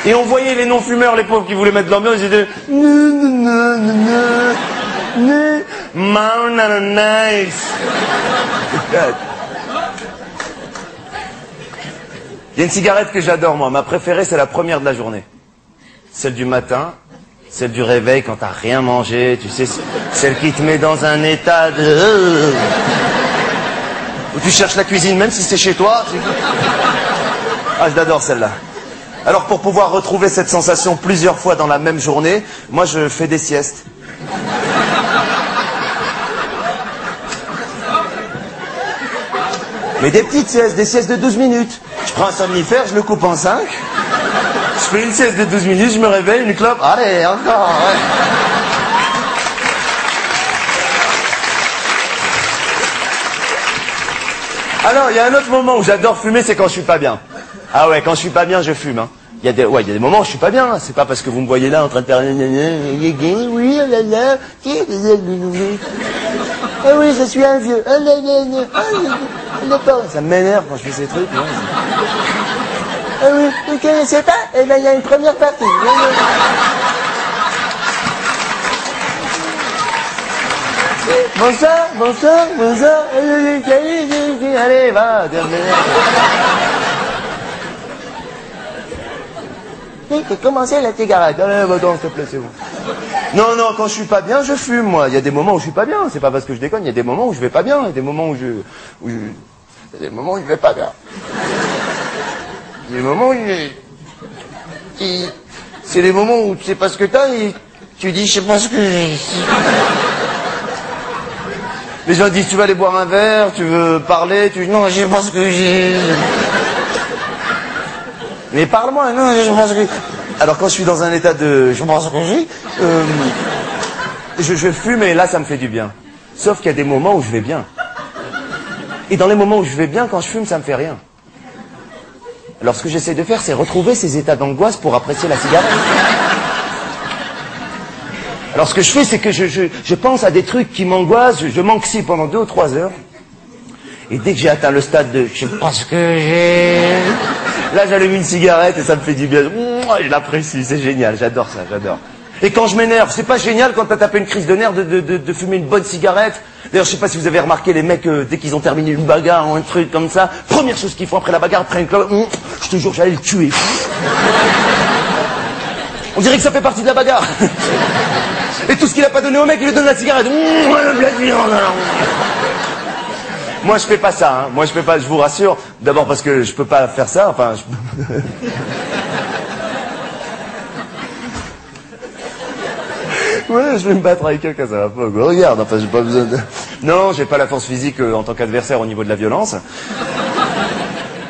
Et on voyait les non-fumeurs, les pauvres qui voulaient mettre de l'ambiance, ils étaient... Nice. Il y a une cigarette que j'adore, moi. Ma préférée, c'est la première de la journée. Celle du matin, celle du réveil quand t'as rien mangé, tu sais, celle qui te met dans un état de... où tu cherches la cuisine, même si c'est chez toi. Ah, je l'adore celle-là. Alors, pour pouvoir retrouver cette sensation plusieurs fois dans la même journée, moi, je fais des siestes. Mais des petites siestes, des siestes de 12 minutes. Je prends un somnifère, je le coupe en 5. Je fais une sieste de 12 minutes, je me réveille, une clope. Allez, encore. Ouais. Alors, il y a un autre moment où j'adore fumer, c'est quand je suis pas bien. Ah ouais, quand je suis pas bien, je fume. Hein. Il y a des moments où je suis pas bien. C'est pas parce que vous me voyez là en train de faire... Oui, là. Ah oui, je suis un vieux. Ça m'énerve quand je fais ces trucs. Ouais. Ah oui, vous ne connaissez pas? Eh bien, il y a une première partie. Bonsoir. Allez, va. T'as commencé la cigarette. Allez, va-t'en, s'il te plaît, c'est bon. Non, quand je suis pas bien, je fume, moi. Il y a des moments où je suis pas bien. C'est pas parce que je déconne. Il y a des moments où je vais pas bien. Il y a des moments où il y a des moments où je vais pas bien. Il y a des moments où c'est les moments où tu sais pas ce que t'as et tu dis, je sais pas ce que j'ai. Les gens disent, tu vas aller boire un verre, tu veux parler, tu dis, non, je sais pas ce que j'ai. Mais parle-moi, non, je sais pas ce que... Alors quand je suis dans un état de... je sais pas ce que j'ai, je fume et là ça me fait du bien. Sauf qu'il y a des moments où je vais bien. Et dans les moments où je vais bien, quand je fume, ça me fait rien. Alors ce que j'essaie de faire, c'est retrouver ces états d'angoisse pour apprécier la cigarette. Alors ce que je fais, c'est que je pense à des trucs qui m'angoissent, je m'anxie pendant 2 ou 3 heures. Et dès que j'ai atteint le stade de je sais pas ce que j'ai... Là j'allume une cigarette et ça me fait du bien. Je l'apprécie, c'est génial, j'adore ça, j'adore. Et quand je m'énerve, c'est pas génial quand t'as tapé une crise de nerfs de fumer une bonne cigarette. D'ailleurs, je sais pas si vous avez remarqué les mecs, dès qu'ils ont terminé une bagarre ou un truc comme ça, première chose qu'ils font après la bagarre, après une clope, je te jure, j'allais le tuer. On dirait que ça fait partie de la bagarre. Et tout ce qu'il a pas donné au mec, il lui donne la cigarette. Moi, je fais pas ça, hein. Moi, je fais pas, je vous rassure. D'abord parce que je peux pas faire ça, enfin... Ouais, je vais me battre avec quelqu'un, ça va pas. Regarde, enfin, j'ai pas besoin de... Non, j'ai pas la force physique en tant qu'adversaire au niveau de la violence.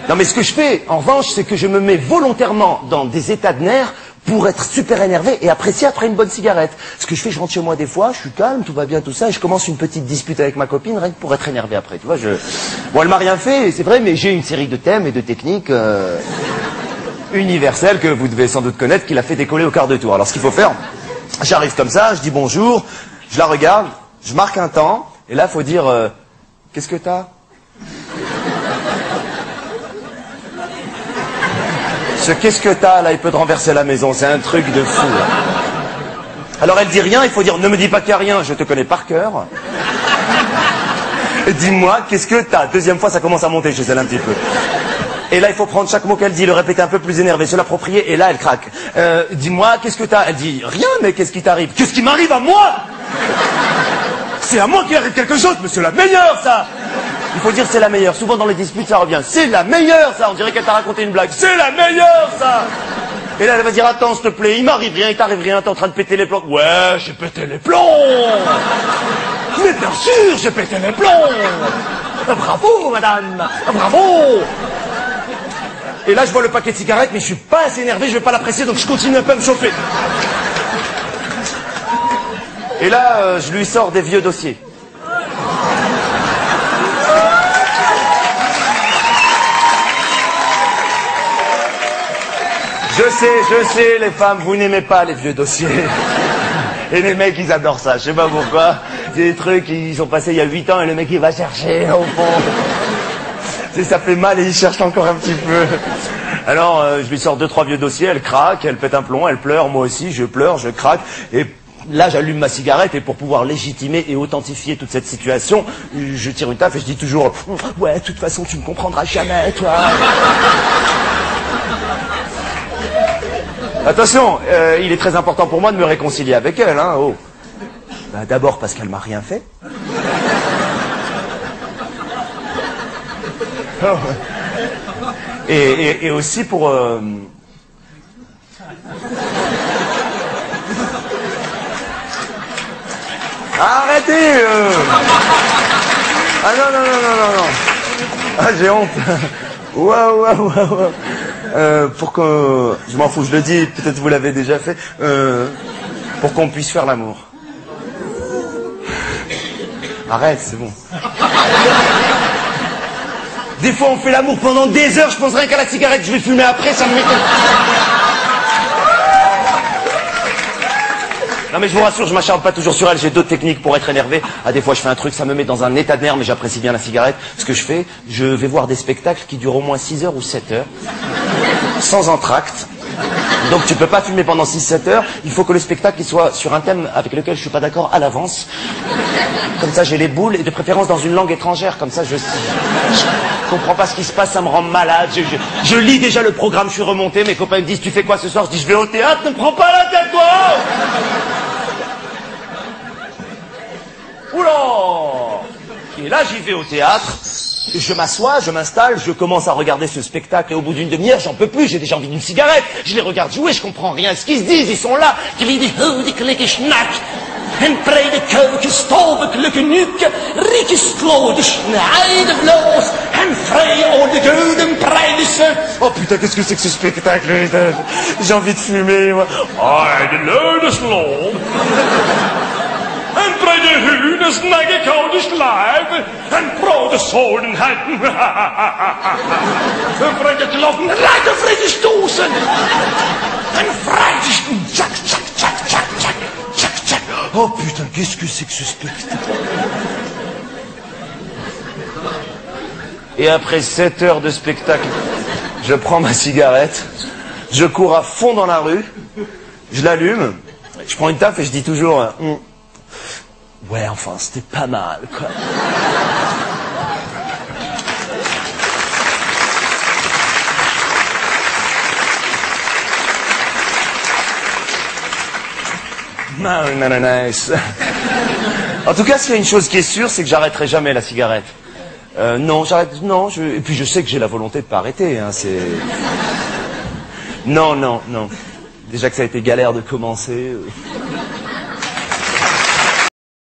Non, mais ce que je fais, en revanche, c'est que je me mets volontairement dans des états de nerfs pour être super énervé et apprécier après une bonne cigarette. Ce que je fais, je rentre chez moi des fois, je suis calme, tout va bien, tout ça, et je commence une petite dispute avec ma copine, rien que pour être énervé après, tu vois, Bon, elle m'a rien fait, c'est vrai, mais j'ai une série de thèmes et de techniques universelles que vous devez sans doute connaître, qui l'a fait décoller au quart de tour. Alors, ce qu'il faut faire, j'arrive comme ça, je dis bonjour, je la regarde, je marque un temps, et là, il faut dire, qu'est-ce que t'as? Ce qu'est-ce que t'as, là, il peut te renverser la maison, c'est un truc de fou. Là. Alors elle dit rien, il faut dire, ne me dis pas qu'il n'y a rien, je te connais par cœur. Dis-moi, qu'est-ce que t'as? Deuxième fois, ça commence à monter chez elle un petit peu. Et là, il faut prendre chaque mot qu'elle dit, le répéter un peu plus énervé, se l'approprier, et là, elle craque. Dis-moi, qu'est-ce que t'as? Elle dit, rien, mais qu'est-ce qui t'arrive? Qu'est-ce qui m'arrive à moi? C'est à moi qu'il arrive quelque chose, mais c'est la meilleure, ça! Il faut dire c'est la meilleure. Souvent dans les disputes, ça revient. C'est la meilleure, ça. On dirait qu'elle t'a raconté une blague. C'est la meilleure, ça. Et là, elle va dire, attends, s'il te plaît, il m'arrive rien, il t'arrive rien, t'es en train de péter les plombs. Ouais, j'ai pété les plombs. Mais bien sûr, j'ai pété les plombs. Bravo, madame. Bravo. Et là, je vois le paquet de cigarettes, mais je suis pas assez énervé, je vais pas l'apprécier, donc je continue un peu à me chauffer. Et là, je lui sors des vieux dossiers. Je sais, les femmes, vous n'aimez pas les vieux dossiers. Et les mecs, ils adorent ça, je sais pas pourquoi. C'est des trucs, ils sont passés il y a 8 ans et le mec, il va chercher, au fond. Ça fait mal et il cherche encore un petit peu. Alors, je lui sors 2-3 vieux dossiers, elle craque, elle pète un plomb, elle pleure, moi aussi, je pleure, je craque, et là, j'allume ma cigarette, et pour pouvoir légitimer et authentifier toute cette situation, je tire une taf et je dis toujours « Ouais, de toute façon, tu ne comprendras jamais, toi !» Attention, il est très important pour moi de me réconcilier avec elle, hein, oh. Bah, d'abord parce qu'elle m'a rien fait. Oh. Et aussi pour... Arrêtez Ah non, non, non, non, non, non. Ah, j'ai honte. Waouh, waouh, waouh. Pour que... Je m'en fous, je le dis, peut-être vous l'avez déjà fait. Pour qu'on puisse faire l'amour. Arrête, c'est bon. Des fois, on fait l'amour pendant des heures, je pense rien qu'à la cigarette que je vais fumer après, ça me met... Non mais je vous rassure, je m'acharne pas toujours sur elle, j'ai d'autres techniques pour être énervé. Ah, des fois je fais un truc, ça me met dans un état de nerfs, mais j'apprécie bien la cigarette. Ce que je fais, je vais voir des spectacles qui durent au moins 6 heures ou 7 heures, sans entracte. Donc tu peux pas fumer pendant 6-7 heures, il faut que le spectacle il soit sur un thème avec lequel je suis pas d'accord à l'avance. Comme ça j'ai les boules, et de préférence dans une langue étrangère, comme ça je comprends pas ce qui se passe, ça me rend malade. Je lis déjà le programme, je suis remonté, mes copains me disent tu fais quoi ce soir? Je dis je vais au théâtre, ne me prends pas la tête toi. Oula! Et là, j'y vais au théâtre, je m'assois, je m'installe, je commence à regarder ce spectacle, et au bout d'une demi-heure, j'en peux plus, j'ai déjà envie d'une cigarette. Je les regarde jouer, je comprends rien à ce qu'ils se disent, ils sont là. En breide keuken, stovekelijke nuke, rikkeslode, snijde vloos, en vrije oude gouden prijzen. Oh putain, qu'est-ce que c'est que ce spectacle? J'ai envie de fumer, moi. Heide leude sloom. En breide hune, snijde koude slijven, en brode zodenheid. En breide kloppen, rijde vrije stoelsen. En vrije tjak, tjak, tjak, tjak, tjak. Oh putain, qu'est-ce que c'est que ce spectacle? Et après 7 heures de spectacle, je prends ma cigarette, je cours à fond dans la rue, je l'allume, je prends une taf et je dis toujours ouais, enfin, c'était pas mal, quoi. Nice. En tout cas, s'il y a une chose qui est sûre, c'est que j'arrêterai jamais la cigarette. Non, j'arrête. Non, et puis je sais que j'ai la volonté de pas arrêter. Hein, c'est. Non, non, non. Déjà que ça a été galère de commencer.